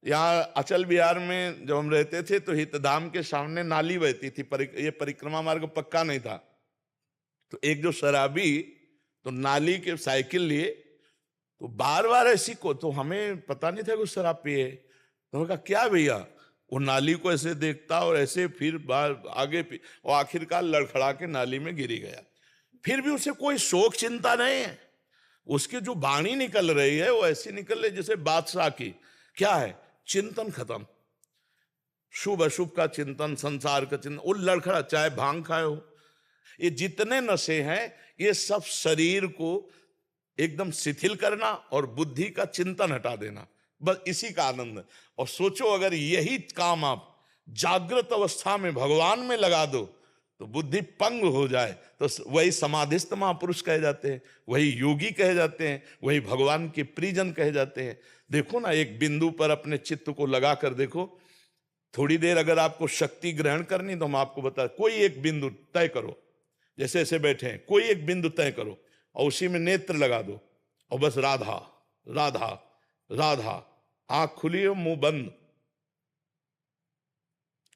यहाँ अचल बिहार में जब हम रहते थे तो हितधाम के सामने नाली बहती थी, ये परिक्रमा मार्ग पक्का नहीं था। तो एक जो शराबी तो नाली के साइकिल लिए, तो बार बार ऐसी को, तो हमें पता नहीं था कि शराब पिए। तो उन्होंने कहा क्या भैया, वो नाली को ऐसे देखता और ऐसे फिर बार आगे और आखिरकार लड़खड़ा के नाली में गिरी गया। फिर भी उसे कोई शोक चिंता नहीं है। उसकी जो वाणी निकल रही है वो ऐसी निकल रही जैसे बादशाह की। क्या है? चिंतन खत्म, शुभ अशुभ का चिंतन, संसार का चिंतन। वो लड़खड़ा, चाहे भांग खाए हो, ये जितने नशे हैं ये सब शरीर को एकदम शिथिल करना और बुद्धि का चिंतन हटा देना, बस इसी का आनंद है। और सोचो अगर यही काम आप जागृत अवस्था में भगवान में लगा दो तो बुद्धि पंग हो जाए, तो वही समाधिस्थ महापुरुष कहे जाते हैं, वही योगी कहे जाते हैं, वही भगवान के प्रियजन कहे जाते हैं। देखो ना, एक बिंदु पर अपने चित्त को लगा कर देखो। थोड़ी देर अगर आपको शक्ति ग्रहण करनी तो हम आपको बता, कोई एक बिंदु तय करो, जैसे ऐसे बैठे हैं, कोई एक बिंदु तय करो और उसी में नेत्र लगा दो और बस राधा राधा राधा, आंख खुली हो मुंह बंद।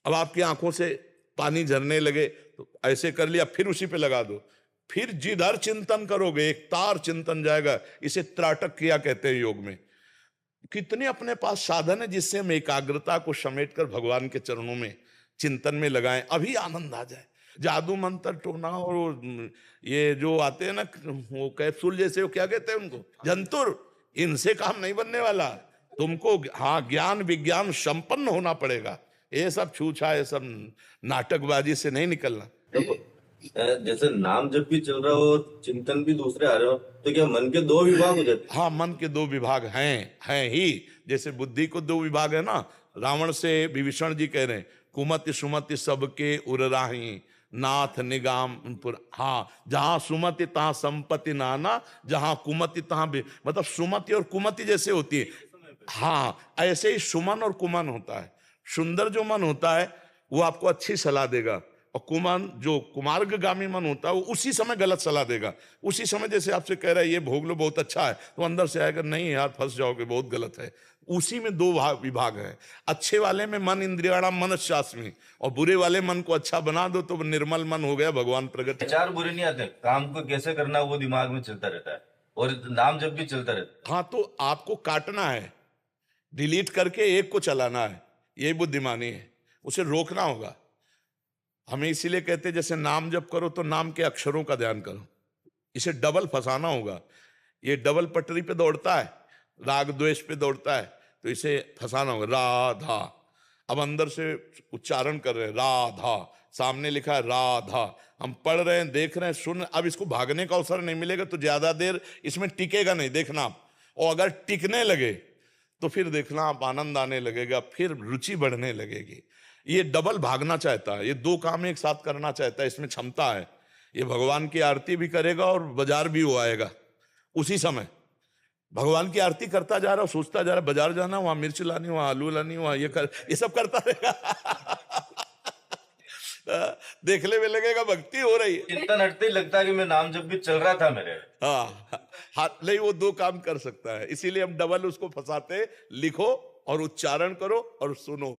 अब आपकी आंखों से पानी झरने लगे तो ऐसे कर लिया, फिर उसी पे लगा दो, फिर जिधर चिंतन करोगे एक तार चिंतन जाएगा। इसे त्राटक क्रिया कहते हैं योग में। कितने अपने पास साधन है जिससे हम एकाग्रता को समेटकर भगवान के चरणों में चिंतन में लगाएं, अभी आनंद आ जाए। जादू मंत्र टोना और ये जो आते हैं ना वो कैप्सूल जैसे, वो क्या कहते हैं उनको, जंतुर, इनसे काम नहीं बनने वाला। तुमको हाँ ज्ञान विज्ञान संपन्न होना पड़ेगा। ये सब छूछा, ये सब नाटकबाजी से नहीं निकलना। देखो, जैसे नाम जब भी चल रहा हो, चिंतन भी दूसरे आ रहे हो, तो क्या मन के दो विभाग हो जाते? हाँ, मन के दो विभाग हैं ही। जैसे बुद्धि को दो विभाग है ना, रावण से विभीषण जी कह रहे हैं, कुमति सुमति सबके उरराही नाथ निगाम पुर। हाँ, जहां सुमति तहां संपत्ति नाना, जहां कुमति तहां मतलब सुमति और कुमति जैसे होती है। हाँ, ऐसे ही सुमन और कुमन होता है। सुंदर जो मन होता है वो आपको अच्छी सलाह देगा, और कुमन जो कुमार्गगामी मन होता है वो उसी समय गलत सलाह देगा। उसी समय जैसे आपसे कह रहा है ये भोग लो बहुत अच्छा है, तो अंदर से आएगा नहीं यार फंस जाओगे, बहुत गलत है। उसी में दो विभाग है। अच्छे वाले में मन इंद्रियाणाम मनश्चास्मि, और बुरे वाले मन को अच्छा बना दो तो निर्मल मन हो गया, भगवान प्रगट। विचार बुरे नहीं आते, काम को कैसे करना वो दिमाग में चलता रहता है, और नाम जब भी चलता रहता है। हाँ, तो आपको काटना है, डिलीट करके एक को चलाना है, यही बुद्धिमानी है। उसे रोकना होगा। हमें इसीलिए कहते हैं जैसे नाम जप करो तो नाम के अक्षरों का ध्यान करो, इसे डबल फंसाना होगा। ये डबल पटरी पे दौड़ता है, राग द्वेष पे दौड़ता है, तो इसे फंसाना होगा। राधा, अब अंदर से उच्चारण कर रहे हैं राधा, सामने लिखा है राधा, हम पढ़ रहे हैं, देख रहे हैं, सुन। अब इसको भागने का अवसर नहीं मिलेगा तो ज्यादा देर इसमें टिकेगा नहीं, देखना आप। और अगर टिकने लगे तो फिर देखना आप आनंद आने लगेगा, फिर रुचि बढ़ने लगेगी। ये डबल भागना चाहता है, ये दो काम एक साथ करना चाहता है, इसमें क्षमता है। ये भगवान की आरती भी करेगा और बाजार भी वो आएगा उसी समय। भगवान की आरती करता जा रहा, सोचता जा रहा बाजार जाना, वहां मिर्च लानी, वहां आलू लानी, वहां ये सब करता रहेगा। देखने में लगेगा भक्ति हो रही है, चिंतन हटते ही लगता है कि मैं नाम जब भी चल रहा था मेरे। हाँ, हाथ नहीं, वो दो काम कर सकता है, इसीलिए हम डबल उसको फंसाते। लिखो और उच्चारण करो और सुनो।